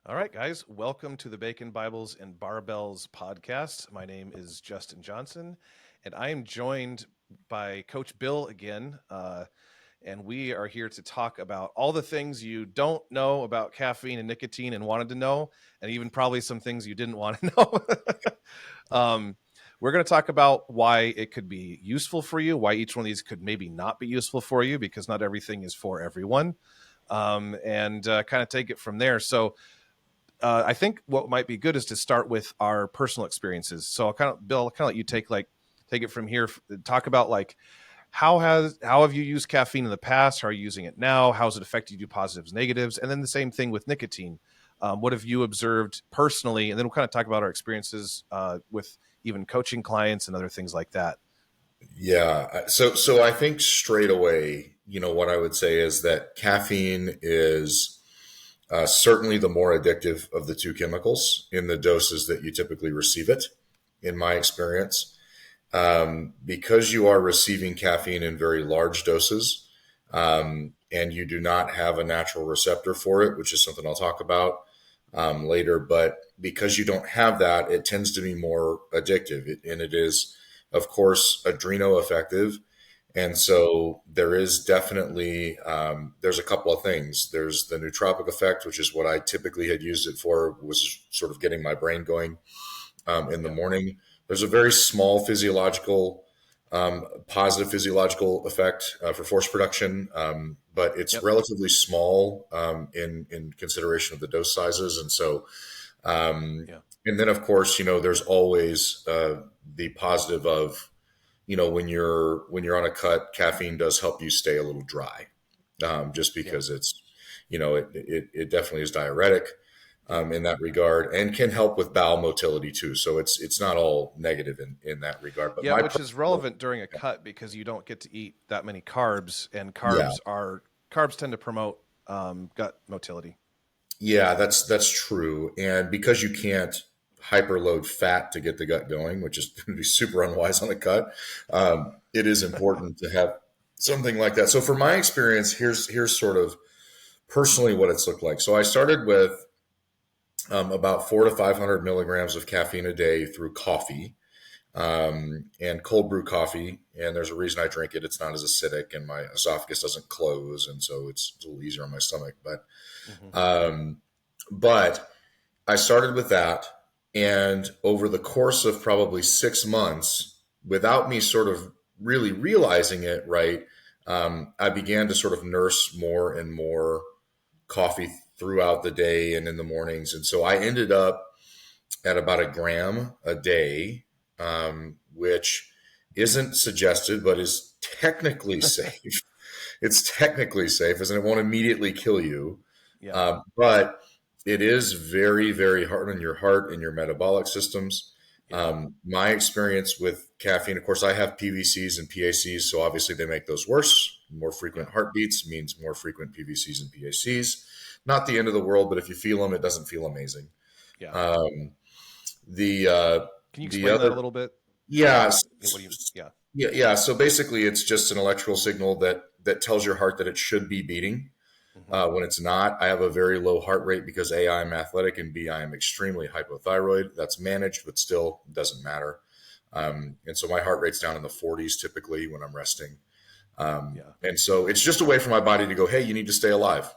All right, guys, welcome to the Bacon Bibles and Barbells Podcast. My name is Justin Johnson, and I am joined by Coach Bill again. And we are here to talk about all the things you don't know about caffeine and nicotine and wanted to know, and even probably some things you didn't want to know. We're going to talk about why it could be useful for you, why each one of these could maybe not be useful for you, because not everything is for everyone, and kind of take it from there. So I think what might be good is to start with our personal experiences. So Bill, I'll kind of let you take it from here. Talk about like how have you used caffeine in the past? How are you using it now? How has it affected you, positives, negatives? And then the same thing with nicotine. What have you observed personally? And then we'll kind of talk about our experiences with even coaching clients and other things like that. Yeah. So I think straight away, what I would say is that caffeine is certainly the more addictive of the two chemicals in the doses that you typically receive it, in my experience. Because you are receiving caffeine in very large doses, and you do not have a natural receptor for it, which is something I'll talk about later. But because you don't have that, it tends to be more addictive. And it is, of course, adreno-effective. And so there is definitely, there's a couple of things. There's the nootropic effect, which is what I typically had used it for, was sort of getting my brain going in the morning. There's a very small positive physiological effect for force production, but it's relatively small in consideration of the dose sizes. And so, and then of course, there's always the positive of, when you're on a cut, caffeine does help you stay a little dry, just because it's, it definitely is diuretic. In that regard, and can help with bowel motility too. So it's not all negative in that regard. But which is relevant during a cut because you don't get to eat that many carbs, and carbs tend to promote gut motility. Yeah, that's true. And because you can't hyperload fat to get the gut going, which is going to be super unwise on a cut, it is important to have something like that. So for my experience, here's sort of personally what it's looked like. So I started with about 400 to 500 milligrams of caffeine a day through coffee, and cold brew coffee. And there's a reason I drink it. It's not as acidic and my esophagus doesn't close. And so it's a little easier on my stomach. But I started with that. And over the course of probably 6 months, without me sort of really realizing it, right, I began to sort of nurse more and more coffee throughout the day and in the mornings. And so I ended up at about a gram a day, which isn't suggested, but is technically safe. It's technically safe, as in it won't immediately kill you. But it is very, very hard on your heart and your metabolic systems. My experience with caffeine, of course, I have PVCs and PACs, so obviously they make those worse. More frequent heartbeats means more frequent PVCs and PACs. Not the end of the world, but if you feel them, it doesn't feel amazing. Can you explain that a little bit? Yeah. So basically, it's just an electrical signal that tells your heart that it should be beating. When it's not. I have a very low heart rate because A, I'm athletic, and B, I am extremely hypothyroid. That's managed, but still doesn't matter. And so my heart rate's down in the 40s typically when I'm resting. And so it's just a way for my body to go, hey, you need to stay alive.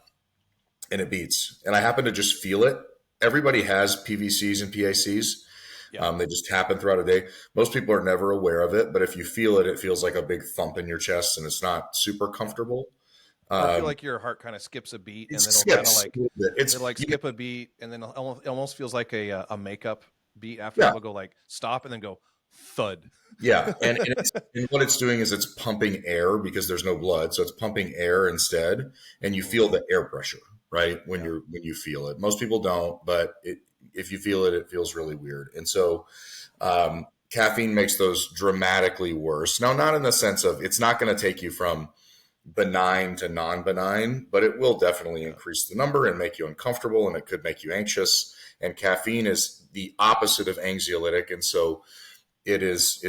And it beats. And I happen to just feel it. Everybody has PVCs and PACs. They just happen throughout a day. Most people are never aware of it, but if you feel it, it feels like a big thump in your chest and it's not super comfortable. I feel like your heart kind of skips a beat, and then it'll like skip a beat, and then it almost feels like a makeup beat after. It'll go like stop and then go thud. Yeah, and what it's doing is it's pumping air because there's no blood, so it's pumping air instead, and you feel the air pressure, right? When you feel it. Most people don't, but if you feel it, it feels really weird. And so caffeine makes those dramatically worse. Now, not in the sense of it's not going to take you from benign to non-benign, but it will definitely increase the number and make you uncomfortable, and it could make you anxious. And caffeine is the opposite of anxiolytic, and so it's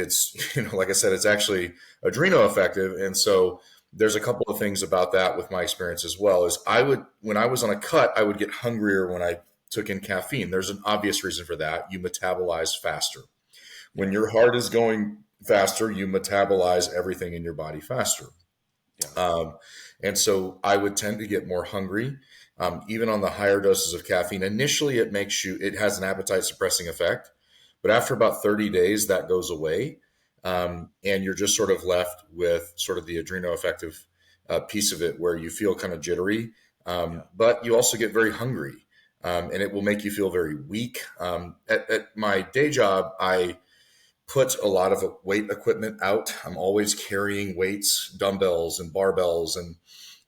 like I said, it's actually adreno-effective. And so there's a couple of things about that with my experience as well. Is when I was on a cut, I would get hungrier when I took in caffeine. There's an obvious reason for that. You metabolize faster. When Yeah. your heart is going faster, you metabolize everything in your body faster. Yeah. And so I would tend to get more hungry, even on the higher doses of caffeine. Initially, it has an appetite suppressing effect, but after about 30 days, that goes away. And you're just sort of left with sort of the adrenoaffective piece of it where you feel kind of jittery, but you also get very hungry, and it will make you feel very weak. At my day job, I put a lot of weight equipment out. I'm always carrying weights, dumbbells and barbells and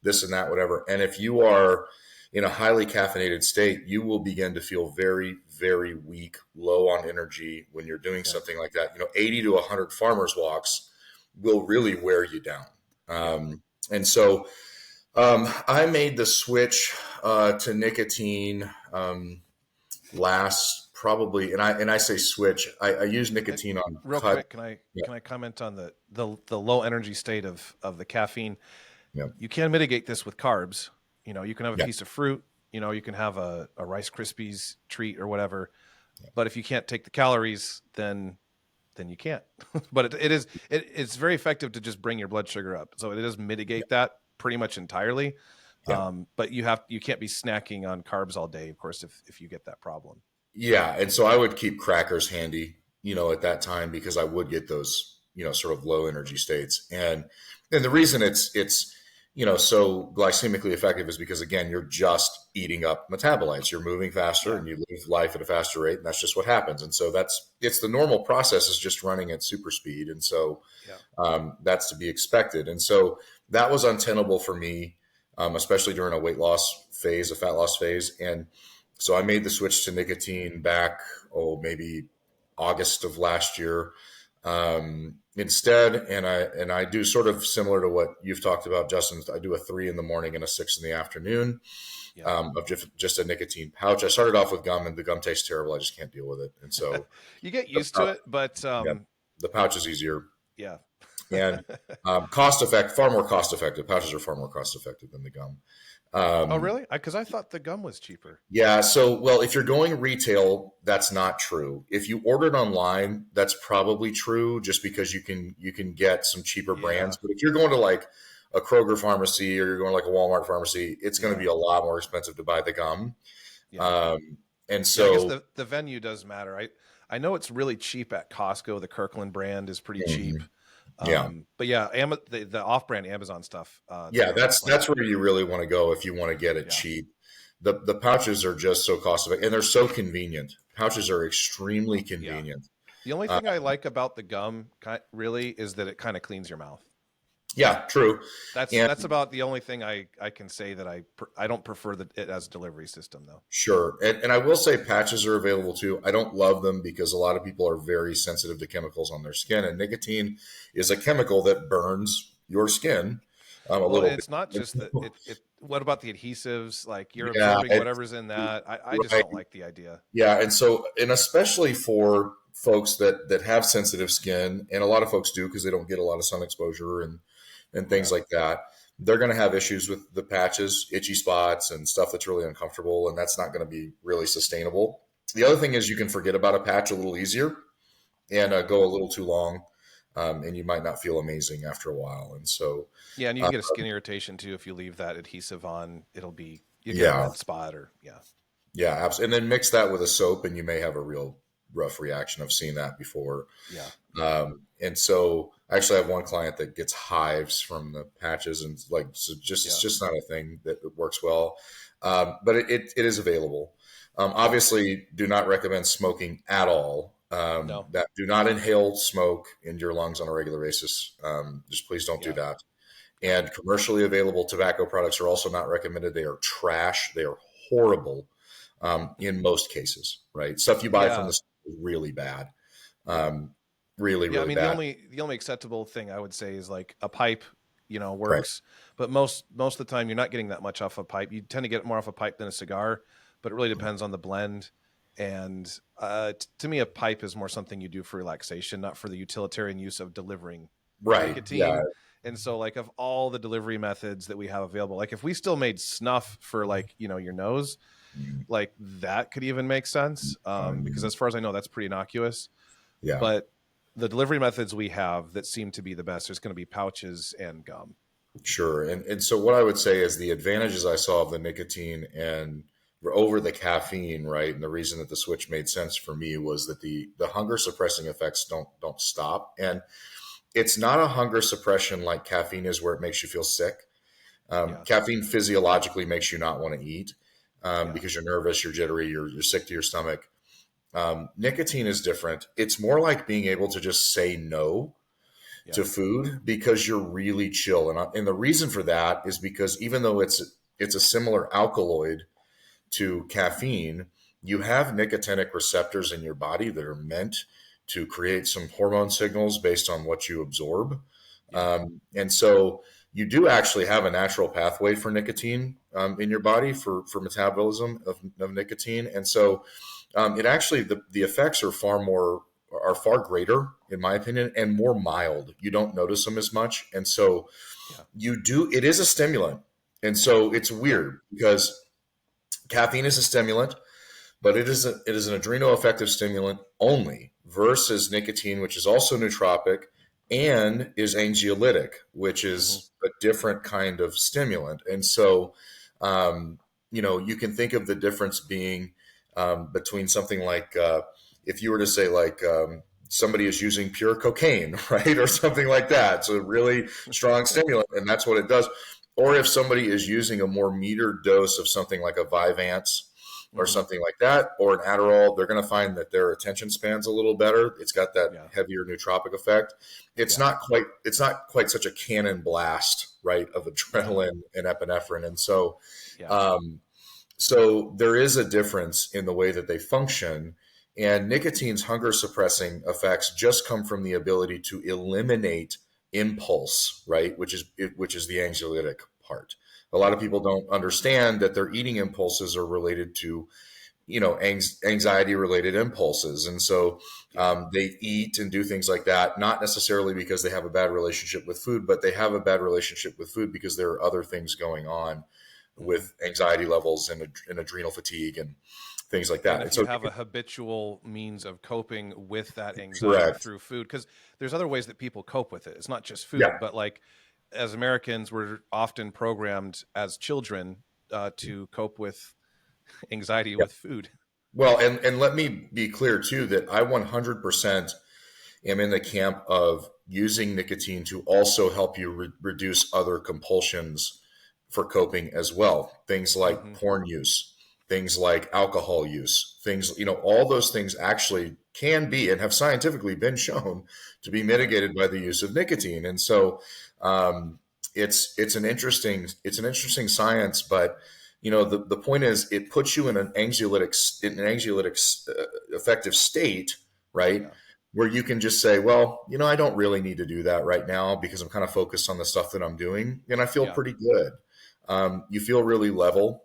this and that, whatever. And if you are in a highly caffeinated state, you will begin to feel very, very weak, low on energy when you're doing something like that. 80 to 100 farmers walks will really wear you down. And so I made the switch to nicotine last probably, and I say switch. I use nicotine on real quick. Can I comment on the low energy state of the caffeine? Yeah. You can mitigate this with carbs. You can have a Yeah. piece of fruit. You can have a Rice Krispies treat or whatever. But if you can't take the calories, then you can't. But it's very effective to just bring your blood sugar up. So it does mitigate that pretty much entirely. Yeah. But you can't be snacking on carbs all day, of course, if you get that problem. Yeah. And so I would keep crackers handy, at that time, because I would get those, sort of low energy states. And the reason it's so glycemically effective is because, again, you're just eating up metabolites. You're moving faster and you live life at a faster rate. And that's just what happens. And so it's the normal process is just running at super speed. And so that's to be expected. And so that was untenable for me, especially during a weight loss phase, a fat loss phase. And so I made the switch to nicotine back, maybe August of last year. Instead, and I do sort of similar to what you've talked about, Justin. I do a 3 in the morning and a 6 in the afternoon of just a nicotine pouch. I started off with gum, and the gum tastes terrible. I just can't deal with it, and so you get used to it. But the pouch is easier. Yeah, and far more cost effective. Pouches are far more cost effective than the gum. Oh, really? Because I thought the gum was cheaper. Yeah. So, well, if you're going retail, that's not true. If you ordered online, that's probably true, just because you can get some cheaper brands. But if you're going to like a Kroger pharmacy or you're going to like a Walmart pharmacy, it's going to be a lot more expensive to buy the gum. And so I guess the venue does matter. I know it's really cheap at Costco. The Kirkland brand is pretty cheap. But yeah, the off-brand Amazon stuff. That's where you really want to go if you want to get it cheap. The pouches are just so cost effective, and they're so convenient. Pouches are extremely convenient. The only thing I like about the gum really is that it kind of cleans your mouth. Yeah, true. That's about the only thing I can say that I don't prefer it as a delivery system, though. Sure. And I will say patches are available too. I don't love them because a lot of people are very sensitive to chemicals on their skin, and nicotine is a chemical that burns your skin a little bit. It's not just that. What about the adhesives? Like you're absorbing whatever's in that. I just don't like the idea. Yeah. And especially for folks that have sensitive skin, and a lot of folks do because they don't get a lot of sun exposure and things like that, they're going to have issues with the patches, itchy spots and stuff that's really uncomfortable. And that's not going to be really sustainable. The other thing is you can forget about a patch a little easier and go a little too long. And you might not feel amazing after a while. And so, and you can get a skin irritation too. If you leave that adhesive on, you get a red spot absolutely. And then mix that with a soap and you may have a real rough reaction. I've seen that before. And so I actually have one client that gets hives from the patches, and it's just not a thing that works well. But it is available. Obviously, do not recommend smoking at all. That do not inhale smoke into your lungs on a regular basis. Just please don't do that. And commercially available tobacco products are also not recommended. They are trash. They are horrible in most cases, right? Stuff you buy from the store is really bad. Really bad. The only acceptable thing I would say is like a pipe, works. Right. But most of the time you're not getting that much off a pipe. You tend to get more off a pipe than a cigar, but it really depends on the blend. And to me, a pipe is more something you do for relaxation, not for the utilitarian use of delivering nicotine. And so like of all the delivery methods that we have available, like if we still made snuff for like, you know, your nose, like that could even make sense. Because as far as I know, that's pretty innocuous. Yeah. But the delivery methods we have that seem to be the best, there's going to be pouches and gum. Sure. And so what I would say is the advantages I saw of the nicotine and over the caffeine, right? And the reason that the switch made sense for me was that the hunger suppressing effects don't stop. And it's not a hunger suppression like caffeine is, where it makes you feel sick. Caffeine physiologically makes you not want to eat because you're nervous, you're jittery, you're sick to your stomach. Nicotine is different. It's more like being able to just say no to food because you're really chill. And the reason for that is because even though it's a similar alkaloid to caffeine, you have nicotinic receptors in your body that are meant to create some hormone signals based on what you absorb. And so you do actually have a natural pathway for nicotine in your body for metabolism of nicotine. And so it actually, the effects are far greater, in my opinion, and more mild. You don't notice them as much. And so it is a stimulant. And so it's weird because caffeine is a stimulant, but it is an adrenoaffective stimulant only, versus nicotine, which is also nootropic and is anxiolytic, which is a different kind of stimulant. And so, you can think of the difference being between something like, if you were to say like somebody is using pure cocaine, right? Or something like that. It's a really strong stimulant, and that's what it does. Or if somebody is using a more metered dose of something like a Vyvanse or something like that, or an Adderall, they're going to find that their attention span's a little better. It's got that heavier nootropic effect. It's not quite such a cannon blast, right, of adrenaline and epinephrine. And so, so there is a difference in the way that they function. And nicotine's hunger suppressing effects just come from the ability to eliminate impulse, right? Which is the anxiolytic part. A lot of people don't understand that their eating impulses are related to, anxiety related impulses. And so they eat and do things like that, not necessarily because they have a bad relationship with food, but they have a bad relationship with food because there are other things going on with anxiety levels and adrenal fatigue and things like that. And if so you have a habitual means of coping with that anxiety through food, because there's other ways that people cope with it. It's not just food, but like as Americans, we're often programmed as children to cope with anxiety with food. Well, and let me be clear too, that I 100% am in the camp of using nicotine to also help you reduce other compulsions for coping as well. Things like porn use, things like alcohol use, things, all those things actually can be and have scientifically been shown to be mitigated by the use of nicotine. And so it's an interesting science, but the point is it puts you in an anxiolytic effective state, right? Yeah. Where you can just say, well, I don't really need to do that right now because I'm kind of focused on the stuff that I'm doing and I feel pretty good. You feel really level.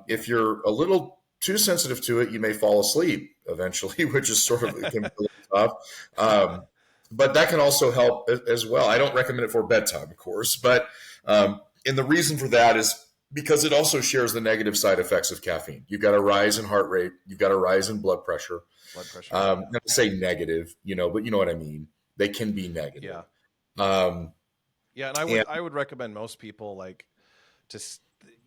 If you're a little too sensitive to it, you may fall asleep eventually, which is sort of can be a little tough. But that can also help as well. I don't recommend it for bedtime, of course, but and the reason for that is because it also shares the negative side effects of caffeine. You've got a rise in heart rate. You've got a rise in blood pressure. Not to say negative, but you know what I mean. They can be negative. And I would recommend most people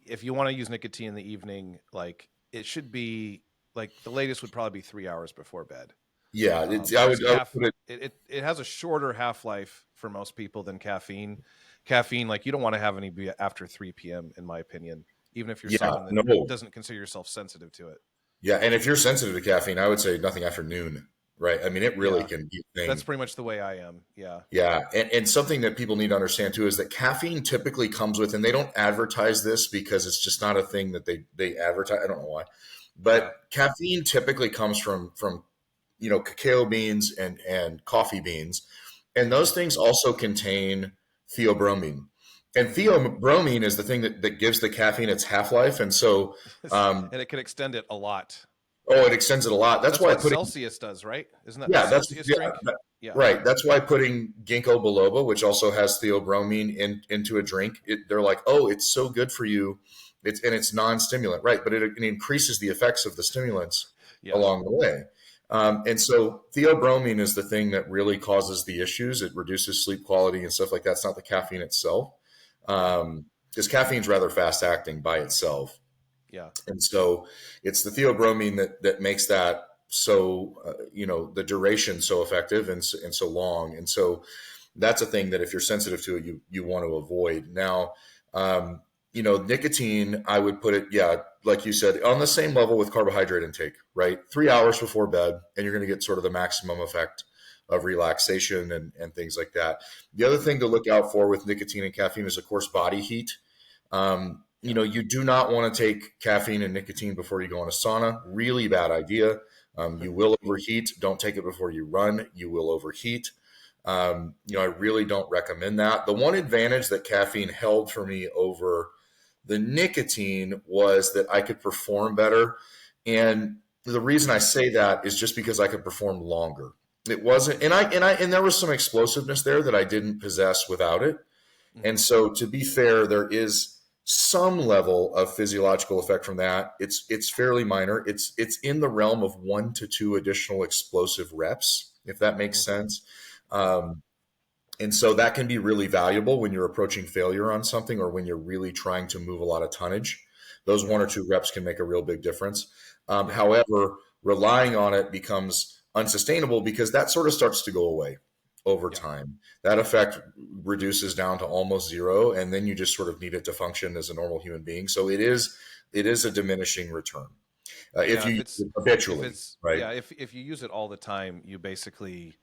if you want to use nicotine in the evening, like it should be like the latest would probably be 3 hours before bed. Yeah, it has a shorter half-life for most people than caffeine. Caffeine, like you don't want to have any be after 3 p.m. in my opinion, even if you're someone that doesn't consider yourself sensitive to it. Yeah, and if you're sensitive to caffeine, I would say nothing after noon, right? I mean, it really can be things. That's pretty much the way I am. Yeah. Yeah, and something that people need to understand too is that caffeine typically comes with, and they don't advertise this because it's just not a thing that they advertise. I don't know why, but caffeine typically comes from cacao beans and coffee beans, and those things also contain theobromine. And theobromine is the thing that gives the caffeine its half-life. And so... and it can extend it a lot. Oh, it extends it a lot. That's why what Celsius does, right? Isn't that that's Celsius drink? Yeah. Right. That's why putting ginkgo biloba, which also has theobromine, into a drink, they're like, oh, it's so good for you. It's non-stimulant, right? But it increases the effects of the stimulants Yeah. along the way. Yeah. And so theobromine is the thing that really causes the issues. It reduces sleep quality and stuff like that. It's not the caffeine itself, Yeah. because caffeine's rather fast acting by itself. Yeah. And so it's the theobromine that makes that so, the duration so effective and so long. And so that's a thing that if you're sensitive to it, you want to avoid. Now, nicotine, I would put it, yeah, like you said, on the same level with carbohydrate intake, right? 3 hours before bed, and you're going to get sort of the maximum effect of relaxation and things like that. The other thing to look out for with nicotine and caffeine is, of course, body heat. You do not want to take caffeine and nicotine before you go on a sauna. Really bad idea. You will overheat. Don't take it before you run. You will overheat. I really don't recommend that. The one advantage that caffeine held for me over the nicotine was that I could perform better. And the reason I say that is just because I could perform longer. It wasn't, and there was some explosiveness there that I didn't possess without it. And so, to be fair, there is some level of physiological effect from that. It's fairly minor. It's in the realm of 1 to 2 additional explosive reps, if that makes sense. And so that can be really valuable when you're approaching failure on something, or when you're really trying to move a lot of tonnage. Those 1 or 2 reps can make a real big difference. However, relying on it becomes unsustainable because that sort of starts to go away over time. That effect reduces down to almost zero, and then you just sort of need it to function as a normal human being. So it is a diminishing return if you use it habitually, right? Yeah, if you use it all the time, you basically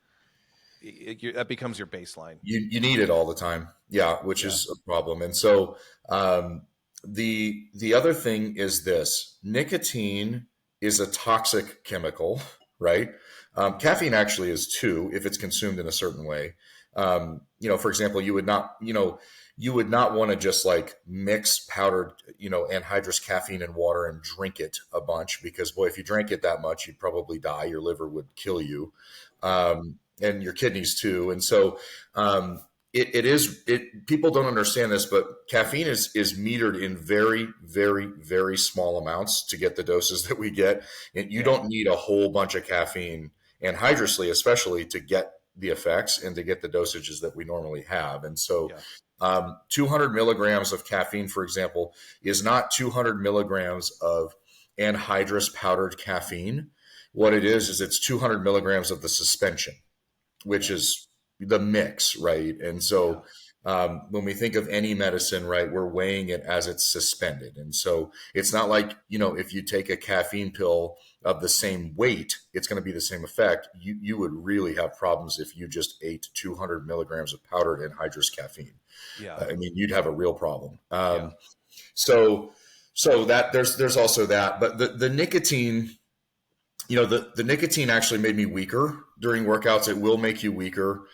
that becomes your baseline. You need it all the time, which is a problem. And so the other thing is this: nicotine is a toxic chemical, right? Caffeine actually is too, if it's consumed in a certain way. For example, you would not want to just like mix powdered, anhydrous caffeine and water and drink it a bunch, because boy, if you drank it that much, you'd probably die. Your liver would kill you, and your kidneys too. And so, people don't understand this, but caffeine is metered in very, very, very small amounts to get the doses that we get. And you don't need a whole bunch of caffeine, anhydrously especially, to get the effects and to get the dosages that we normally have. And so 200 milligrams of caffeine, for example, is not 200 milligrams of anhydrous powdered caffeine. What it is it's 200 milligrams of the suspension, which is the mix, right? And so when we think of any medicine, right, we're weighing it as it's suspended. And so it's not like, if you take a caffeine pill of the same weight, it's going to be the same effect. You would really have problems if you just ate 200 milligrams of powdered anhydrous caffeine. You'd have a real problem. So that there's also that, but the nicotine, the nicotine actually made me weaker during workouts. It will make you weaker.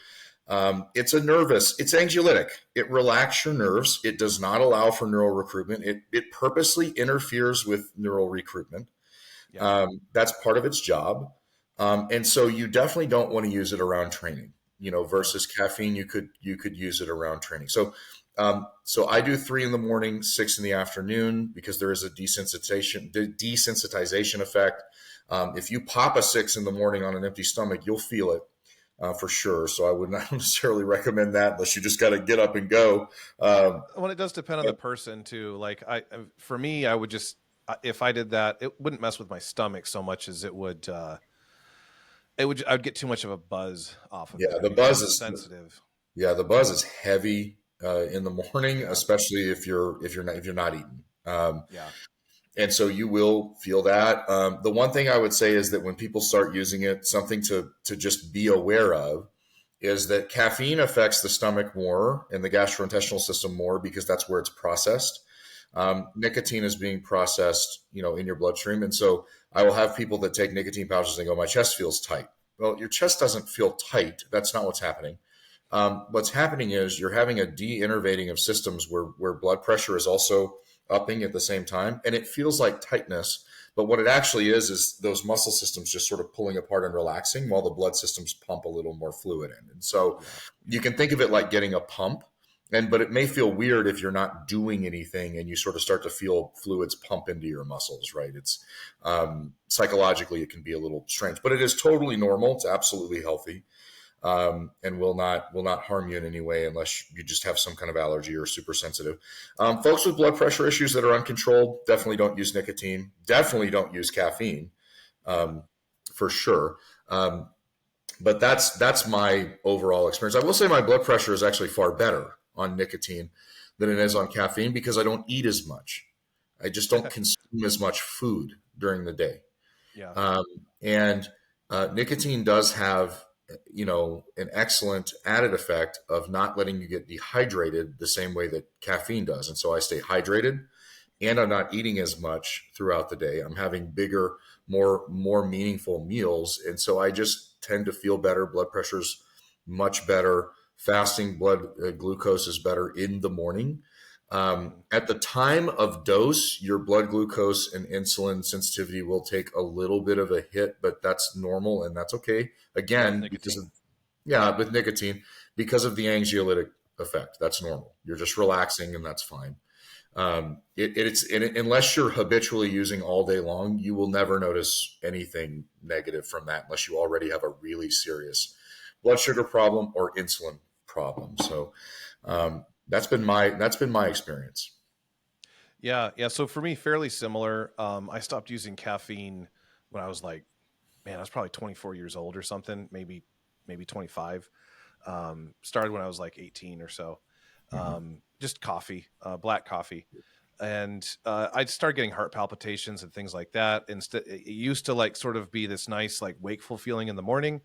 It's anxiolytic. It relaxes your nerves. It does not allow for neural recruitment. It purposely interferes with neural recruitment. That's part of its job. And so you definitely don't want to use it around training, versus caffeine. You could use it around training. So I do 3 in the morning, 6 in the afternoon, because there is a desensitization effect. If you pop a 6 in the morning on an empty stomach, you'll feel it. For sure. So I would not necessarily recommend that unless you just got to get up and go. Well, it does depend on the person too. Like for me, I would just, if I did that, it wouldn't mess with my stomach so much as it would, I'd get too much of a buzz off of it. Yeah. The buzz is sensitive. Yeah. The buzz is heavy in the morning, especially if you're not eating. And so you will feel that. The one thing I would say is that when people start using it, something to just be aware of is that caffeine affects the stomach more and the gastrointestinal system more, because that's where it's processed. Nicotine is being processed, in your bloodstream. And so I will have people that take nicotine pouches and go, my chest feels tight. Well, your chest doesn't feel tight. That's not what's happening. What's happening is you're having a de-innervating of systems where blood pressure is also upping at the same time, and it feels like tightness, But what it actually is those muscle systems just sort of pulling apart and relaxing while the blood systems pump a little more fluid in. And so Yeah. you can think of it like getting a pump. But it may feel weird if you're not doing anything and you sort of start to feel fluids pump into your muscles, right? It's psychologically, it can be a little strange, but it is totally normal. It's absolutely healthy, and will not harm you in any way unless you just have some kind of allergy or super sensitive. Folks with blood pressure issues that are uncontrolled definitely don't use nicotine. Definitely don't use caffeine, um, for sure. But that's my overall experience. I will say my blood pressure is actually far better on nicotine than it is on caffeine because I don't eat as much. I just don't consume as much food during the day. Yeah. Um, and nicotine does have, an excellent added effect of not letting you get dehydrated the same way that caffeine does. And so I stay hydrated and I'm not eating as much throughout the day. I'm having bigger, more meaningful meals. And so I just tend to feel better. Blood pressure's much better. Fasting blood glucose is better in the morning. At the time of dose, your blood glucose and insulin sensitivity will take a little bit of a hit, but that's normal and that's okay. Again, because of, yeah, with nicotine, because of the anxiolytic effect, that's normal. You're just relaxing and that's fine. Unless you're habitually using all day long, you will never notice anything negative from that unless you already have a really serious blood sugar problem or insulin problem. So, that's been my experience. Yeah. Yeah. So for me, fairly similar. I stopped using caffeine when I was like, man, I was probably 24 years old or something, maybe 25. Started when I was like 18 or so. Mhm. Just coffee, black coffee. And I started getting heart palpitations and things like that. Instead, it used to like sort of be this nice, like wakeful feeling in the morning.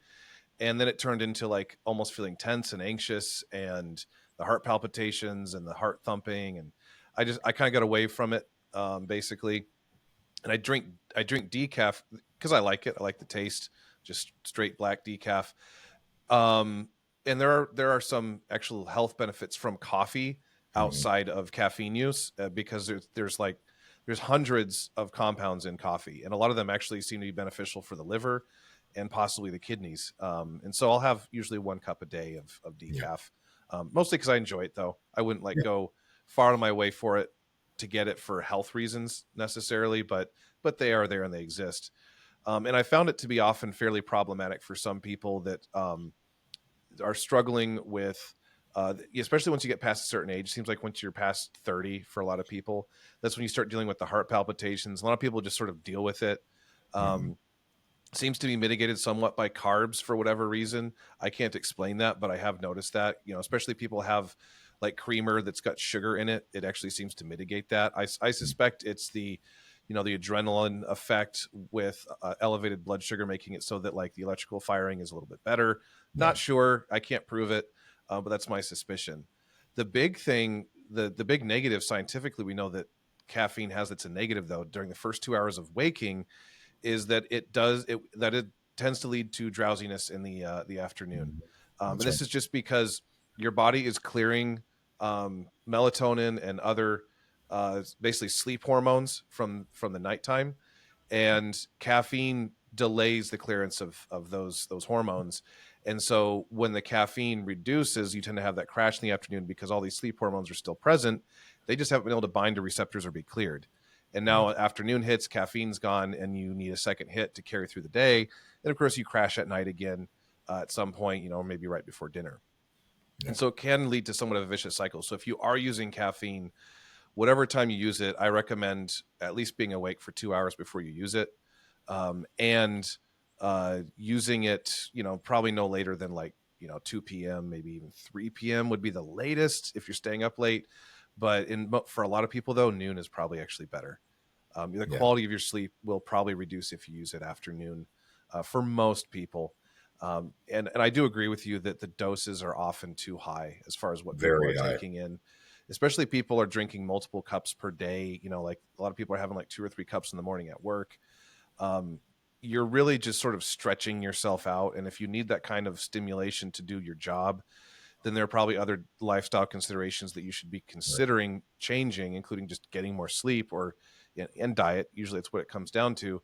And then it turned into like almost feeling tense and anxious and the heart palpitations and the heart thumping. And I kind of got away from it, basically. And I drink decaf because I like it. I like the taste, just straight black decaf. Um, and there are some actual health benefits from coffee Mhm. outside of caffeine use, because there's hundreds of compounds in coffee, and a lot of them actually seem to be beneficial for the liver and possibly the kidneys. And so I'll have usually 1 cup a day of Yeah. decaf, mostly because I enjoy it. Though I wouldn't like Yeah. go far on my way for it to get it for health reasons necessarily, but they are there and they exist. And I found it to be often fairly problematic for some people that are struggling with, especially once you get past a certain age. It seems like once you're past 30 for a lot of people, that's when you start dealing with the heart palpitations. A lot of people just sort of deal with it. Mhm. Um, Seems to be mitigated somewhat by carbs for whatever reason. I can't explain that, but I have noticed that, especially people have like creamer that's got sugar in it. It actually seems to mitigate that. I suspect it's the adrenaline effect with elevated blood sugar, making it so that like the electrical firing is a little bit better. Yeah. Not sure. I can't prove it, but that's my suspicion. The big thing, the big negative scientifically, we know that caffeine has it's a negative though during the first 2 hours of waking, is that it tends to lead to drowsiness in the afternoon. Mhm. And That's right. this is just because your body is clearing melatonin and other basically sleep hormones from the nighttime, and caffeine delays the clearance of those hormones. And so when the caffeine reduces, you tend to have that crash in the afternoon because all these sleep hormones are still present. They just haven't been able to bind to receptors or be cleared. And Yeah. now afternoon hits, caffeine's gone, and you need a second hit to carry through the day. And of course, you crash at night again, at some point, maybe right before dinner. Yeah. And so it can lead to somewhat of a vicious cycle. So if you are using caffeine, whatever time you use it, I recommend at least being awake for 2 hours before you use it, and using it, probably no later than like 2 p.m., maybe even 3 p.m. would be the latest if you're staying up late. But for a lot of people though, noon is probably actually better. The Yeah. quality of your sleep will probably reduce if you use it afternoon, for most people. And I do agree with you that the doses are often too high as far as what people are Very high. taking in. Especially people are drinking multiple cups per day. Like a lot of people are having like 2 or 3 cups in the morning at work. Um, you're really just sort of stretching yourself out. And if you need that kind of stimulation to do your job, then there are probably other lifestyle considerations that you should be Right. considering changing, including just getting more sleep or and diet. Usually it's what it comes down to,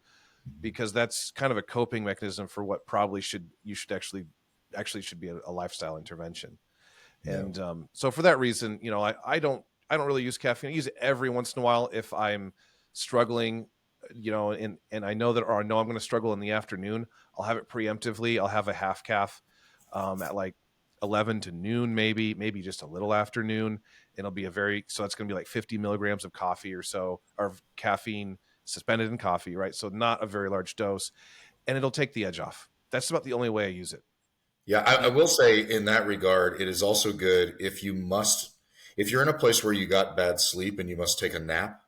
because that's kind of a coping mechanism for what probably should should be a lifestyle intervention. Yeah. And so for that reason, I don't really use caffeine. I use it every once in a while if I'm struggling, and I know or I know I'm going to struggle in the afternoon. I'll have it preemptively. I'll have a half calf at like 11 to noon, maybe just a little afternoon. It'll be so it's going to be like 50 milligrams of coffee or so, or caffeine suspended in coffee, right? So not a very large dose, and it'll take the edge off. That's about the only way I use it. Yeah, I will say in that regard, it is also good if you're in a place where you got bad sleep and you must take a nap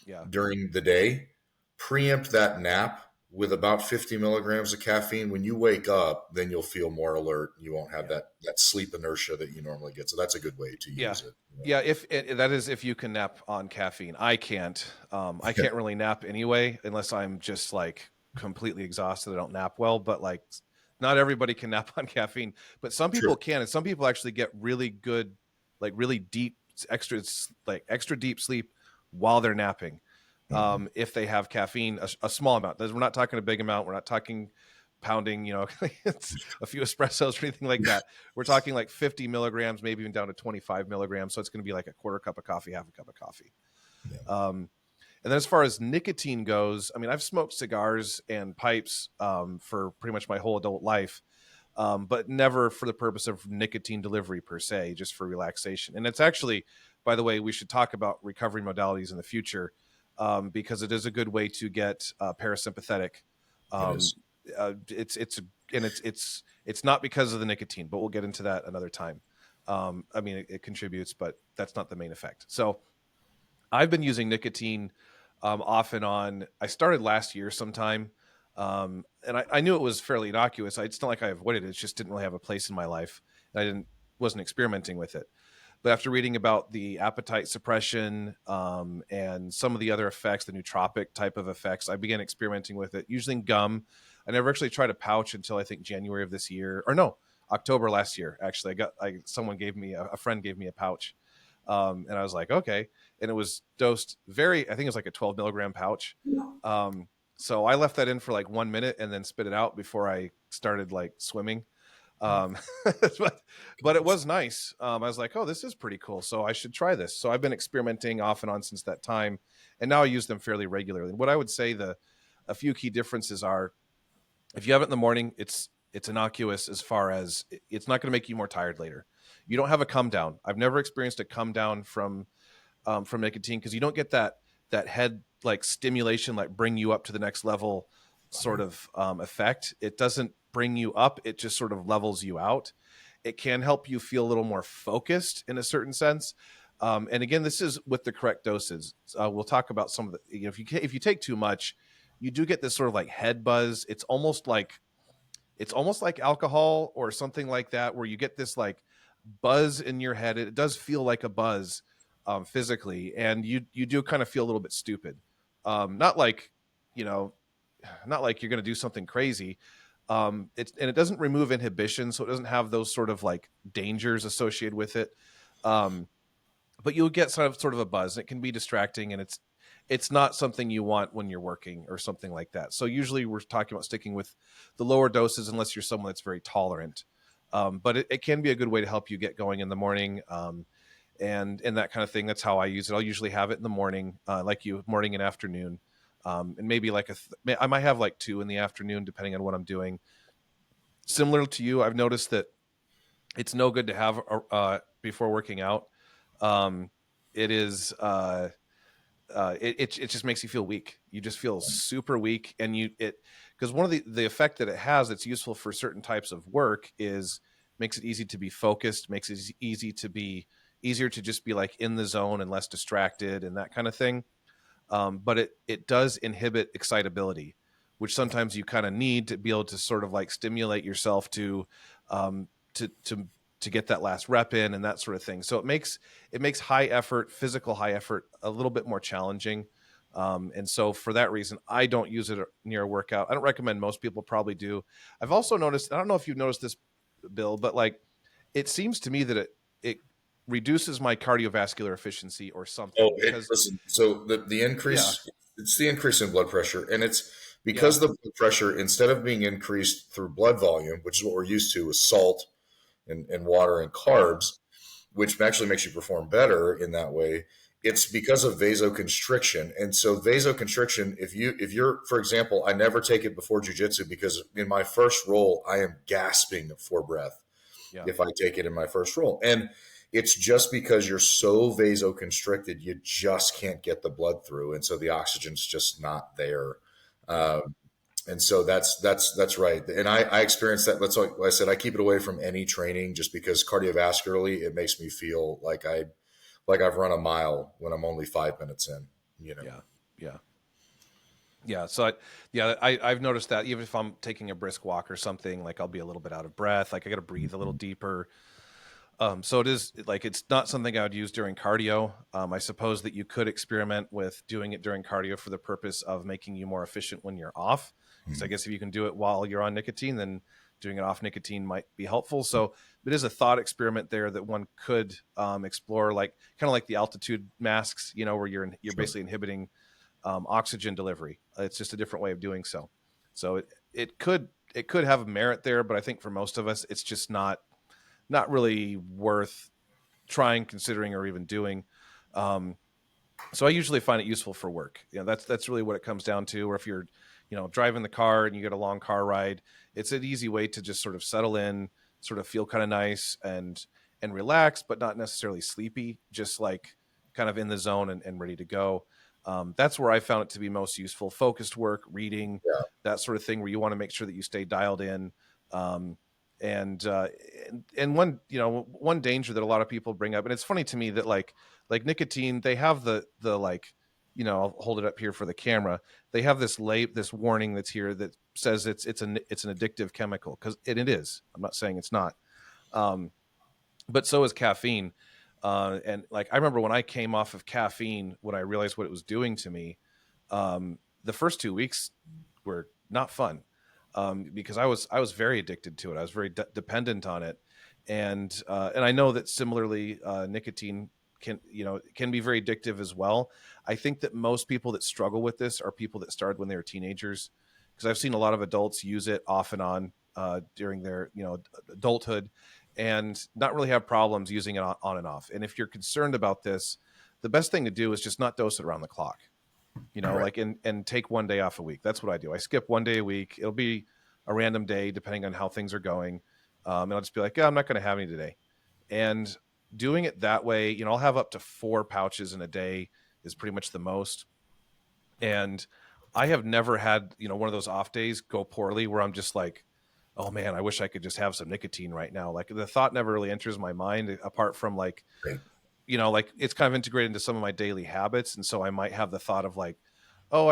Yeah. during the day, preempt that nap with about 50 milligrams of caffeine. When you wake up, then you'll feel more alert. You won't have that sleep inertia that you normally get. So that's a good way to Yeah. use it. Yeah, that is if you can nap on caffeine. I can't. I can't really nap anyway, unless I'm just like completely exhausted. I don't nap well, but like not everybody can nap on caffeine, but some people True. can, and some people actually get really good, like really deep, extra deep sleep while they're napping. Mhm. If they have caffeine, a small amount. We're not talking a big amount. We're not talking pounding, it's a few espressos or anything like that. We're talking like 50 milligrams, maybe even down to 25 milligrams. So it's going to be like a quarter cup of coffee, half a cup of coffee. Yeah. And then as far as nicotine goes, I mean, I've smoked cigars and pipes for pretty much my whole adult life, but never for the purpose of nicotine delivery per se, just for relaxation. And it's actually, by the way, we should talk about recovery modalities in the future, because it is a good way to get parasympathetic. It is. It's not because of the nicotine, but we'll get into that another time. I mean, it contributes, but that's not the main effect. So I've been using nicotine off and on. I started last year sometime, and I knew it was fairly innocuous. It's not like I avoided it; it just didn't really have a place in my life, and wasn't experimenting with it. But after reading about the appetite suppression and some of the other effects, the nootropic type of effects, I began experimenting with it using gum. I never actually tried a pouch until I think January of this year, or no, October last year. Actually, someone gave me a friend gave me a pouch, and I was like, okay, and it was dosed I think it was like a 12 milligram pouch. So I left that in for like 1 minute and then spit it out before I started like swimming. Um, but it was nice. I was like, oh, this is pretty cool. So I should try this. So I've been experimenting off and on since that time. And now I use them fairly regularly. What I would say a few key differences are, if you have it in the morning, it's innocuous as far as it's not going to make you more tired later. You don't have a come down. I've never experienced a come down from nicotine, because you don't get that head like stimulation, like bring you up to the next level sort of effect. It doesn't bring you up. It just sort of levels you out. It can help you feel a little more focused in a certain sense. And again, this is with the correct doses. We'll talk about some of the, if you take too much, you do get this sort of like head buzz. It's almost like alcohol or something like that, where you get this like buzz in your head. It does feel like a buzz physically, and you do kind of feel a little bit stupid. Not like, not like you're going to do something crazy. And it doesn't remove inhibition, so it doesn't have those sort of like dangers associated with it. But you'll get sort of a buzz. It can be distracting, and it's not something you want when you're working or something like that. So usually we're talking about sticking with the lower doses unless you're someone that's very tolerant. But it can be a good way to help you get going in the morning, and that kind of thing. That's how I use it. I'll usually have it in the morning, like morning and afternoon. And maybe like I might have like 2 in the afternoon, depending on what I'm doing. Similar to you, I've noticed that it's no good to have before working out. It is it just makes you feel weak. You just feel super weak, and because one of the effect that it has that's useful for certain types of work is makes it easy to be focused, makes it easier to just be like in the zone and less distracted and that kind of thing. But it does inhibit excitability, which sometimes you kind of need to be able to sort of like stimulate yourself to get that last rep in and that sort of thing. So it makes physical high effort a little bit more challenging. And so for that reason, I don't use it near a workout. I don't recommend most people probably do. I've also noticed, I don't know if you've noticed this, Bill, but like, it seems to me that reduces my cardiovascular efficiency or Oh, something because listen. So the yeah, increase, it's the increase in blood pressure, and it's yeah, because the blood pressure, instead of being increased through blood volume, which is what we're used to with salt and water and yeah, carbs, which actually makes you perform better in that way. It's because of vasoconstriction. And so vasoconstriction, if you're, for example, I never take it before jujitsu because in my first roll, I am gasping for breath yeah, if I take it in my first roll. And it's just because you're so vasoconstricted, you just can't get the blood through. And so the oxygen's just not there. Um, and so that's right. And I experienced that. That's like I said, I keep it away from any training just because cardiovascularly, it makes me feel like I've run a mile when I'm only 5 minutes in, you know. yeah, yeah. Yeah, so I've noticed that even if I'm taking a brisk walk or something, like I'll be a little bit out of breath, like I got to breathe a little deeper. So it is like it's not something I would use during cardio. I suppose that you could experiment with doing it during cardio for the purpose of making you more efficient when you're off. Because I guess if you can do it while you're on nicotine, then doing it off nicotine might be helpful. So it is a thought experiment there that one could explore, like kind of like the altitude masks, you know, where you're Sure. basically inhibiting oxygen delivery. It's just a different way of doing so. So it could have merit there, but I think for most of us, it's just not really worth trying, considering, or even doing. Um, so I usually find it useful for work. You know, that's really what it comes down to. Or if you're, driving the car and you get a long car ride, it's an easy way to just sort of settle in, sort of feel kind of nice and relaxed, but not necessarily sleepy, just like kind of in the zone and ready to go. That's where I found it to be most useful. Focused work, reading, Yeah. that sort of thing, where you want to make sure that you stay dialed in. Um, and uh, and one danger that a lot of people bring up, and it's funny to me that like nicotine, they have the like, I'll hold it up here for the camera. They have this warning that's here that says it's an addictive chemical, because it is. I'm not saying it's not. Um, but so is caffeine. And like, I remember when I came off of caffeine, when I realized what it was doing to me, the first 2 weeks were not fun, because I was very addicted to it. I was very dependent on it, and I know that similarly, nicotine can be very addictive as well. I think that most people that struggle with this are people that started when they were teenagers, because I've seen a lot of adults use it off and on during their adulthood, and not really have problems using it on and off. And if you're concerned about this, the best thing to do is just not dose it around the clock. Right. Like, and take one day off a week. That's what I do. I skip one day a week. It'll be a random day depending on how things are going. And I'll just be like, yeah, I'm not going to have any today. And doing it that way, I'll have up to 4 pouches in a day is pretty much the most. And I have never had, one of those off days go poorly where I'm just like, oh man, I wish I could just have some nicotine right now. Like, the thought never really enters my mind, apart from like, Right. like it's kind of integrated into some of my daily habits. And so I might have the thought of like, oh,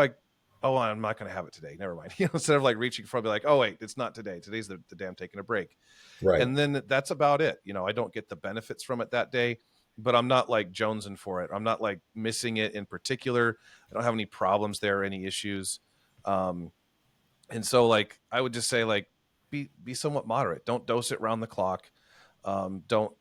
I'm not going to have it today. Never mind. Instead of like reaching for, I'll be like, oh wait, it's not today. Today's the day I'm taking a break. Right. And then that's about it. I don't get the benefits from it that day, but I'm not like jonesing for it. I'm not like missing it in particular. I don't have any problems there, any issues. Um, and so like, I would just say like, be somewhat moderate. Don't dose it round the clock. Don't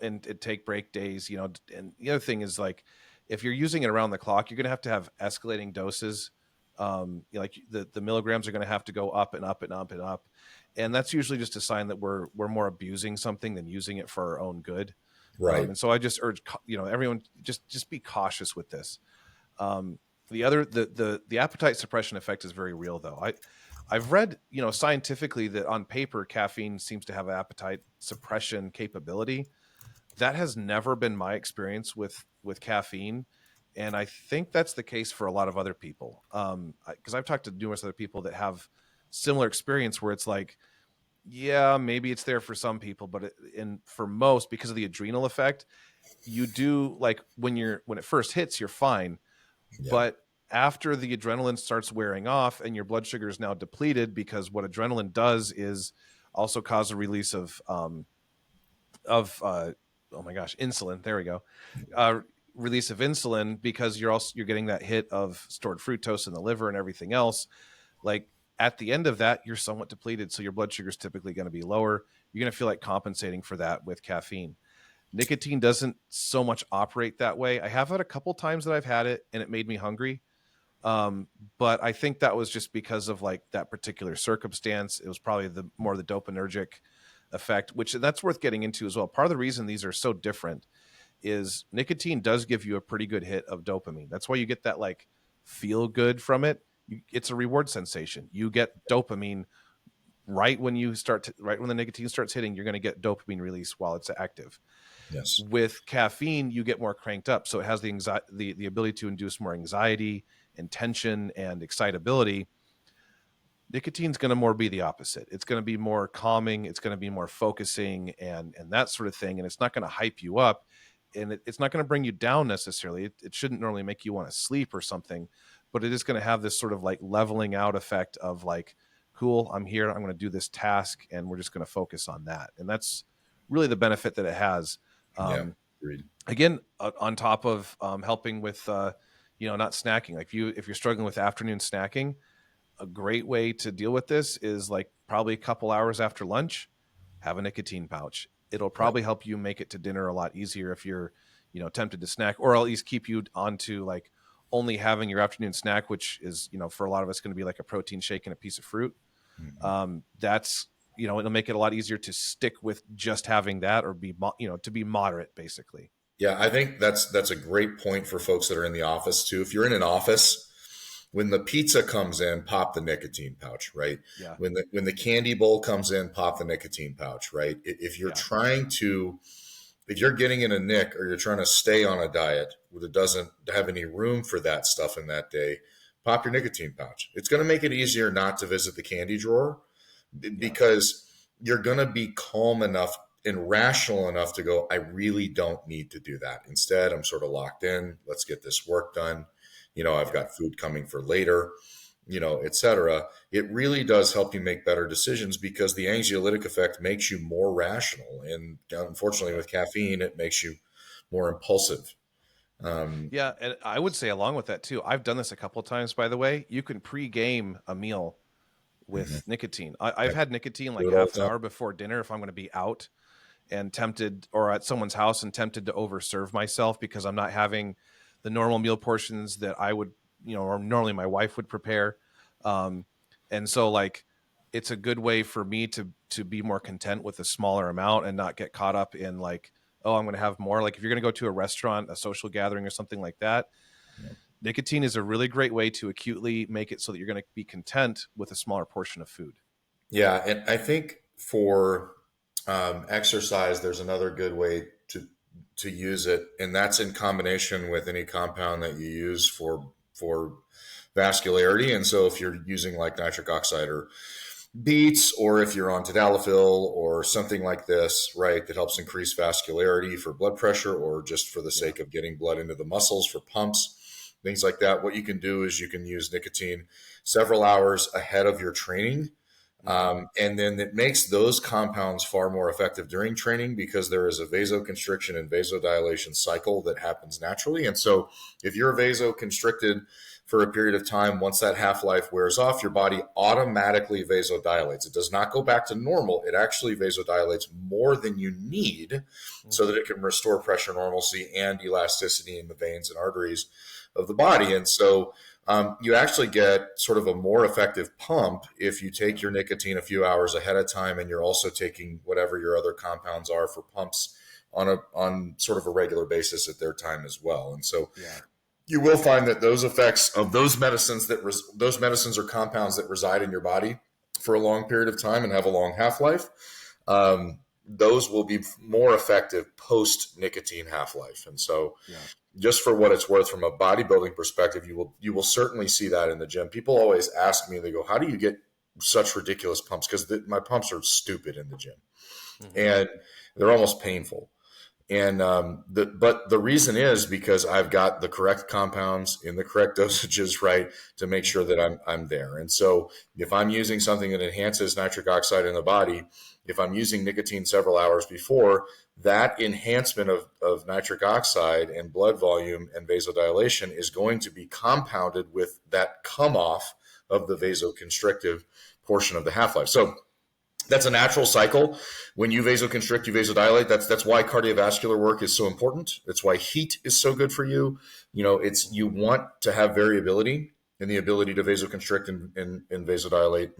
and take break days. And the other thing is, like, if you're using it around the clock, you're going to have escalating doses. Like the milligrams are going to have to go up and up and up and up, and that's usually just a sign that we're more abusing something than using it for our own good. Right. And so I just urge everyone, just be cautious with this. The appetite suppression effect is very real, though. I've read, scientifically, that on paper caffeine seems to have appetite suppression capability. That has never been my experience with caffeine, and I think that's the case for a lot of other people. Because I've talked to numerous other people that have similar experience, where it's like, yeah, maybe it's there for some people, but for most, because of the adrenal effect, you do, like, when it first hits, you're fine, Yeah. but after the adrenaline starts wearing off and your blood sugar is now depleted, because what adrenaline does is also cause a release of oh my gosh, insulin. There we go. Release of insulin, because you're getting that hit of stored fructose in the liver and everything else. Like, at the end of that, you're somewhat depleted, so your blood sugar is typically going to be lower. You're going to feel like compensating for that with caffeine. Nicotine doesn't so much operate that way. I have had a couple times that I've had it and it made me hungry. But I think that was just because of like that particular circumstance. It was probably the dopaminergic effect, which that's worth getting into as well. Part of the reason these are so different is nicotine does give you a pretty good hit of dopamine. That's why you get that like feel good from it. It's a reward sensation. You get dopamine right when right when the nicotine starts hitting, you're going to get dopamine release while it's active. Yes. With caffeine, you get more cranked up. So it has the ability to induce more anxiety and tension and excitability. Nicotine's going to more be the opposite. It's going to be more calming. It's going to be more focusing and that sort of thing. And it's not going to hype you up, and it's not going to bring you down necessarily. It shouldn't normally make you want to sleep or something, but it is going to have this sort of like leveling out effect of like, cool, I'm here. I'm going to do this task, and we're just going to focus on that. And that's really the benefit that it has. Agreed. Again, on top of helping with, not snacking. Like if you're struggling with afternoon snacking, a great way to deal with this is like probably a couple hours after lunch, have a nicotine pouch. It'll probably help you make it to dinner a lot easier if you're, tempted to snack, or at least keep you onto like only having your afternoon snack, which is, for a lot of us going to be like a protein shake and a piece of fruit. Mm-hmm. That's, it'll make it a lot easier to stick with just having that, or to be moderate basically. Yeah, I think that's a great point for folks that are in the office too. If you're in an office, when the pizza comes in, pop the nicotine pouch, right? Yeah. When the candy bowl comes in, pop the nicotine pouch, right? If you're if you're getting in a nick, or you're trying to stay on a diet that doesn't have any room for that stuff in that day, pop your nicotine pouch. It's going to make it easier not to visit the candy drawer, because you're going to be calm enough and rational enough to go, I really don't need to do that. Instead, I'm sort of locked in. Let's get this work done. I've got food coming for later, et cetera. It really does help you make better decisions, because the anxiolytic effect makes you more rational. And unfortunately with caffeine, it makes you more impulsive. And I would say along with that too, I've done this a couple of times, by the way. You can pre-game a meal with nicotine. I've had nicotine like half an hour before dinner if I'm going to be out and tempted, or at someone's house and tempted to overserve myself because I'm not having the normal meal portions that I would, or normally my wife would prepare. And so like, it's a good way for me to be more content with a smaller amount and not get caught up in like, oh, I'm going to have more. Like if you're going to go to a restaurant, a social gathering or something like that, nicotine is a really great way to acutely make it so that you're going to be content with a smaller portion of food. Yeah. And I think for exercise, there's another good way to use it, and that's in combination with any compound that you use for vascularity. And so if you're using like nitric oxide or beets, or if you're on tadalafil or something like this, right, that helps increase vascularity for blood pressure, or just for the sake of getting blood into the muscles for pumps, things like that, what you can do is you can use nicotine several hours ahead of your training. And then it makes those compounds far more effective during training, because there is a vasoconstriction and vasodilation cycle that happens naturally. And so if you're vasoconstricted for a period of time, once that half-life wears off, your body automatically vasodilates. It does not go back to normal. It actually vasodilates more than you need so that it can restore pressure normalcy and elasticity in the veins and arteries of the body. And so you actually get sort of a more effective pump if you take your nicotine a few hours ahead of time, and you're also taking whatever your other compounds are for pumps on sort of a regular basis at their time as well. And so you will find that those effects of those medicines or compounds that reside in your body for a long period of time and have a long half-life, those will be more effective post nicotine half-life. And so just for what it's worth, from a bodybuilding perspective, you will certainly see that in the gym. People always ask me, they go, how do you get such ridiculous pumps? Because my pumps are stupid in the gym, and they're almost painful. And but the reason is because I've got the correct compounds in the correct dosages, right, to make sure that I'm there. And so if I'm using something that enhances nitric oxide in the body, if I'm using nicotine several hours before, that enhancement of nitric oxide and blood volume and vasodilation is going to be compounded with that come off of the vasoconstrictive portion of the half-life. So That's a natural cycle. When you vasoconstrict, you vasodilate. That's why cardiovascular work is so important. That's why heat is so good for you. It's you want to have variability in the ability to vasoconstrict and vasodilate.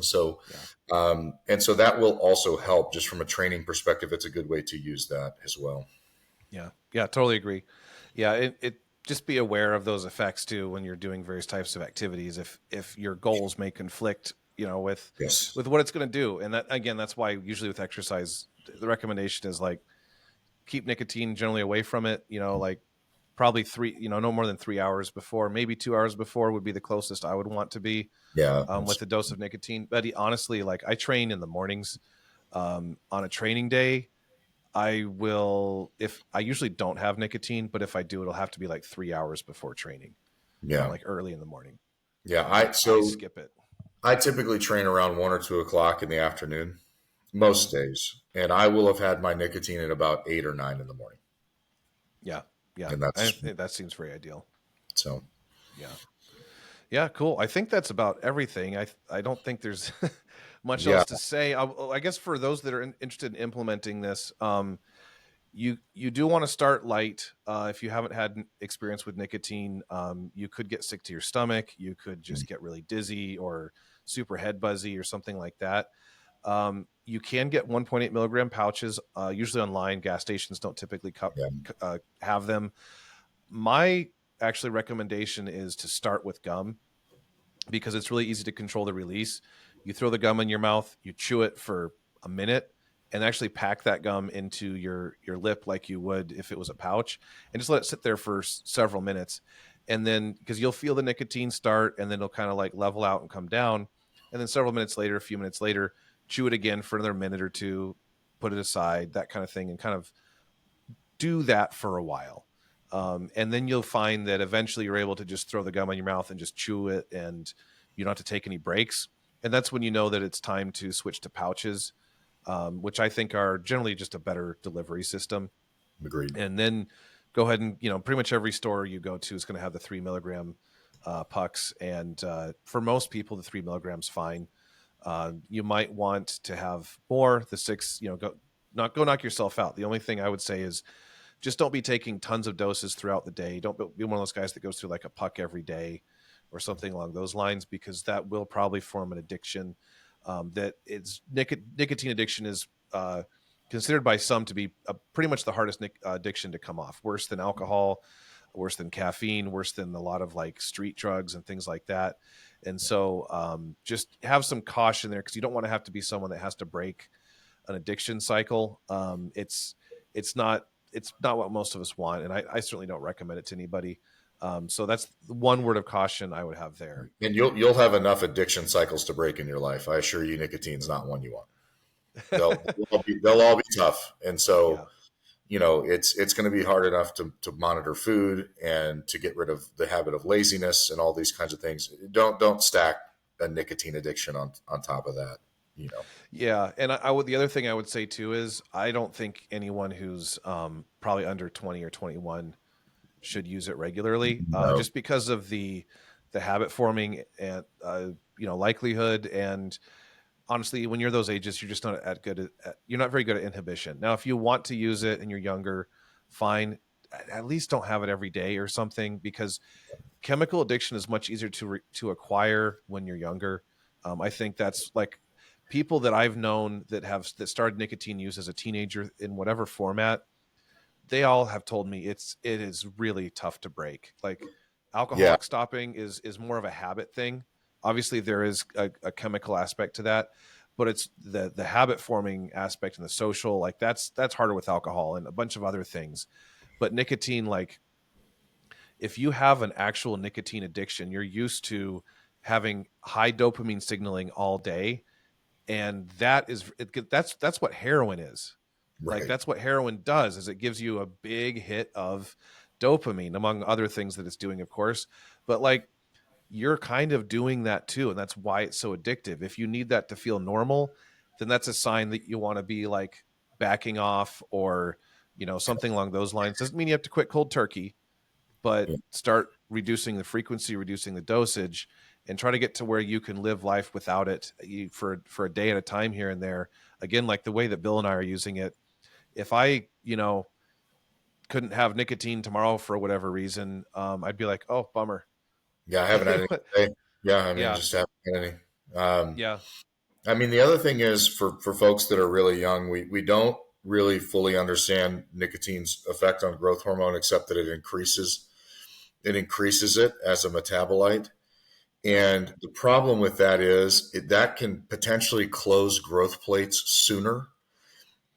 Yeah. And so that will also help just from a training perspective. It's a good way to use that as well. Yeah. Yeah. Totally agree. Yeah. It just be aware of those effects too when you're doing various types of activities. If your goals may conflict, Yes. with what it's going to do, and that again, that's why usually with exercise, the recommendation is like keep nicotine generally away from it. Like probably no more than 3 hours before, maybe 2 hours before would be the closest I would want to be Yeah. with a dose of nicotine. But honestly, like I train in the mornings on a training day. If I usually don't have nicotine, but if I do, it'll have to be like 3 hours before training, Yeah. like early in the morning. Yeah. I skip it. I typically train around 1 or 2 o'clock in the afternoon Mm-hmm. most days, and I will have had my nicotine at about 8 or 9 in the morning. Yeah. Yeah. And that's That seems very ideal. so. Yeah. Yeah. Cool. I think that's about everything. I don't think there's much Yeah. else to say. I guess for those that are interested in implementing this, you do want to start light. If you haven't had experience with nicotine, you could get sick to your stomach. You could just get really dizzy or super head buzzy or something like that. You can get 1.8 milligram pouches, usually online. Gas stations don't typically Yeah. have them. My actually recommendation is to start with gum because it's really easy to control the release. You throw the gum in your mouth, you chew it for a minute, and actually pack that gum into your lip like you would if it was a pouch, and just let it sit there for several minutes. And then because you'll feel the nicotine start, and then it'll kind of like level out and come down. And then several minutes later, a few minutes later, chew it again for another minute or two, put it aside, that kind of thing, and kind of do that for a while. And then you'll find that eventually you're able to just throw the gum in your mouth and just chew it, and you don't have to take any breaks. And that's when you know that it's time to switch to pouches, which I think are generally just a better delivery system. Agreed. And then go ahead and, pretty much every store you go to is going to have the 3 milligram pucks. And for most people, the 3 milligrams fine. You might want to have more, the 6, go knock yourself out. The only thing I would say is just don't be taking tons of doses throughout the day. Don't be one of those guys that goes through like a puck every day or something along those lines, because that will probably form an addiction. That it's nicotine addiction is considered by some to be pretty much the hardest addiction to come off. Worse than alcohol, worse than caffeine, worse than a lot of like street drugs and things like that. And so just have some caution there, because you don't want to have to be someone that has to break an addiction cycle. It's not what most of us want, and I certainly don't recommend it to anybody. So that's the one word of caution I would have there. And you'll have enough addiction cycles to break in your life. I assure you, nicotine's not one you want. They'll all be tough, and Yeah. so it's going to be hard enough to monitor food and to get rid of the habit of laziness and all these kinds of things. Don't stack a nicotine addiction on top of that. Yeah, and I would. The other thing I would say too is I don't think anyone who's probably under 20 or 21 should use it regularly, No. just because of the habit forming and likelihood. And honestly, when you're those ages, you're just not you're not very good at inhibition. Now, if you want to use it and you're younger, fine. At least don't have it every day or something, because chemical addiction is much easier to acquire when you're younger. I think that's like people that I've known that started nicotine use as a teenager in whatever format. They all have told me it is really tough to break. Like Yeah. alcoholic stopping is more of a habit thing. Obviously, there is a chemical aspect to that, but it's the habit forming aspect and the social, like that's harder with alcohol and a bunch of other things. But nicotine, like if you have an actual nicotine addiction, you're used to having high dopamine signaling all day, and that's what heroin is. Like Right. that's what heroin does, is it gives you a big hit of dopamine, among other things that it's doing, of course. But like you're kind of doing that too, and that's why it's so addictive. If you need that to feel normal, then that's a sign that you want to be like backing off, or something along those lines. Doesn't mean you have to quit cold turkey, but Yeah. start reducing the frequency, reducing the dosage, and try to get to where you can live life without it for a day at a time here and there. Again, like the way that Bill and I are using it. If I, couldn't have nicotine tomorrow for whatever reason, I'd be like, oh, bummer. Yeah, I haven't had any today. Yeah, I mean, Yeah. just haven't had any. Um, Yeah. I mean, the other thing is for folks that are really young, we don't really fully understand nicotine's effect on growth hormone, except that it increases it as a metabolite. And the problem with that is that can potentially close growth plates sooner.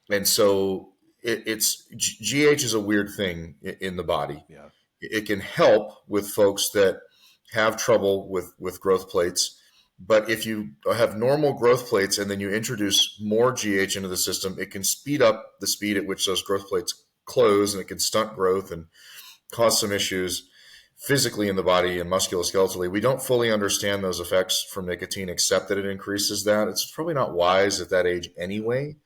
And so it's GH is a weird thing in the body. Yeah. It can help with folks that have trouble with growth plates. But if you have normal growth plates and then you introduce more GH into the system, it can speed up the speed at which those growth plates close, and it can stunt growth and cause some issues physically in the body and musculoskeletally. We don't fully understand those effects from nicotine, except that it increases that. It's probably not wise at that age anyway,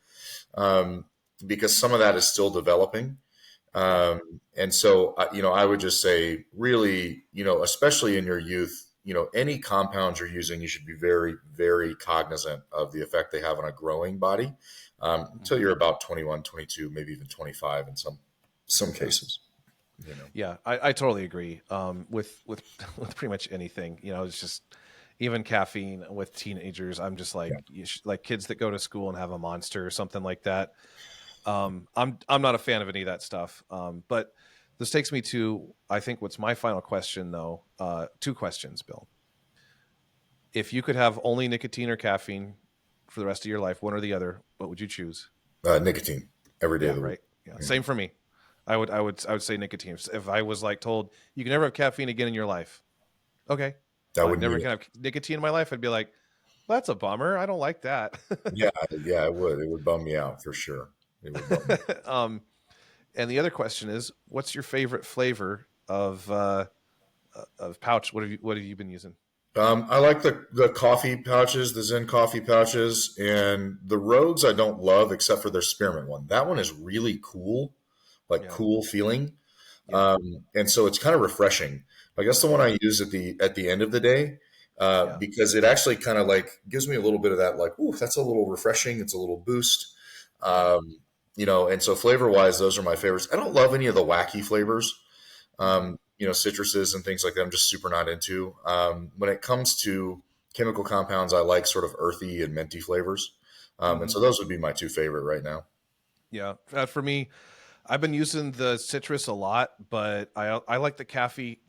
because some of that is still developing. And so, I would just say, really, especially in your youth, any compounds you're using, you should be very, very cognizant of the effect they have on a growing body until you're about 21, 22, maybe even 25 in some cases. Yeah, I totally agree. With with pretty much anything, it's just even caffeine with teenagers. I'm just like, like kids that go to school and have a Monster or something like that. I'm not a fan of any of that stuff. But this takes me to, I think, what's my final question though. Two questions, Bill. If you could have only nicotine or caffeine for the rest of your life, one or the other, what would you choose? Nicotine every day of the week. Right. Yeah. Same for me. I would say nicotine. If I was like told you can never have caffeine again in your life, okay, That I would never can have nicotine in my life. I'd be like, well, that's a bummer. I don't like that. yeah, it would. It would bum me out for sure. It would bum me out. And the other question is, what's your favorite flavor of pouch? What have you been using? I like the coffee pouches, the Zen coffee pouches, and the Rogues I don't love except for their spearmint one. That one is really cool, like cool feeling. Yeah. And so it's kind of refreshing. I guess the one I use at the end of the day, because it actually kind of like gives me a little bit of that, like, ooh, that's a little refreshing. It's a little boost. And so flavor wise, those are my favorites. I don't love any of the wacky flavors. Citruses and things like that, I'm just super not into. When it comes to chemical compounds, I like sort of earthy and minty flavors. And so those would be my two favorite right now. Yeah. For me, I've been using the citrus a lot, but I like the coffee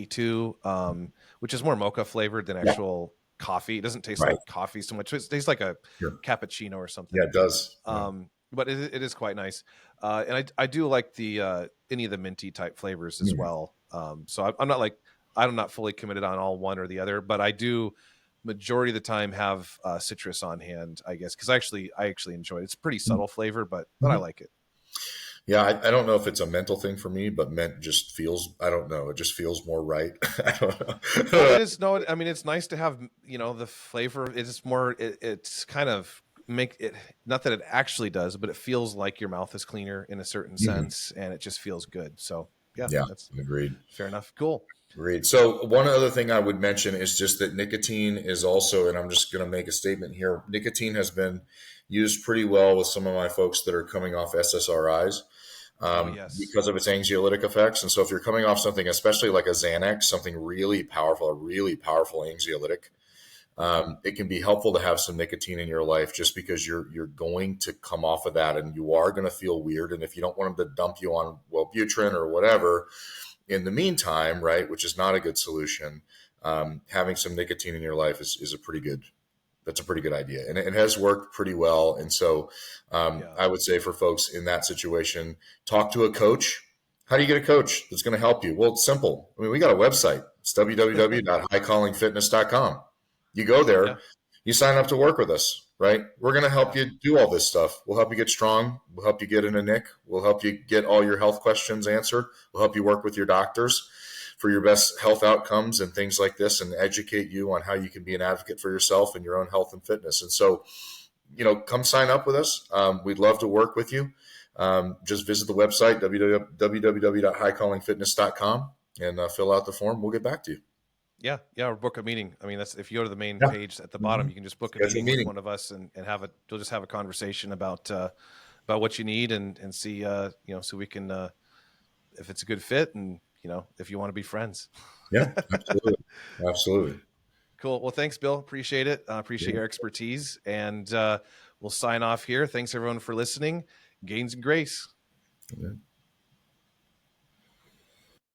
too, which is more mocha flavored than actual coffee. It doesn't taste like coffee so much. It tastes like a cappuccino or something. Yeah, it does. But it is quite nice. And I do like the any of the minty type flavors as well. So I'm not fully committed on all one or the other, but I do majority of the time have citrus on hand, I guess, because I actually enjoy it. It's a pretty subtle flavor, but I like it. Yeah, I don't know if it's a mental thing for me, but mint just feels, I don't know, it just feels more right. I don't know. Well, it is, no, I mean, it's nice to have, the flavor. It's more, it's kind of make it, not that it actually does, but it feels like your mouth is cleaner in a certain sense, and it just feels good. So yeah, that's agreed. Fair enough. Cool. Agreed. So one other thing I would mention is just that nicotine is also, and I'm just going to make a statement here, nicotine has been used pretty well with some of my folks that are coming off SSRIs. Because of its anxiolytic effects. And so if you're coming off something, especially like a Xanax, something really powerful, a really powerful anxiolytic, it can be helpful to have some nicotine in your life just because you're going to come off of that and you are going to feel weird. And if you don't want them to dump you on Wellbutrin or whatever in the meantime, right, which is not a good solution, having some nicotine in your life is a pretty good idea. And it has worked pretty well. And so I would say for folks in that situation, talk to a coach. How do you get a coach that's going to help you? Well, it's simple. I mean, we got a website. It's www.highcallingfitness.com. You go there, you sign up to work with us, right? We're going to help you do all this stuff. We'll help you get strong. We'll help you get in a NIC. We'll help you get all your health questions answered. We'll help you work with your doctors for your best health outcomes and things like this, and educate you on how you can be an advocate for yourself and your own health and fitness. And so, come sign up with us. We'd love to work with you. Just visit the website, www.highcallingfitness.com, and fill out the form. We'll get back to you. Or book a meeting. I mean, that's, if you go to the main Yeah. page at the bottom, you can just book a Schedule meeting with one of us and you'll just have a conversation about what you need and see, so we can, if it's a good fit and, if you want to be friends. Yeah, absolutely. Absolutely. Cool. Well, thanks, Bill. Appreciate it. Appreciate Yeah. your expertise. And we'll sign off here. Thanks, everyone, for listening. Gains and grace. Yeah.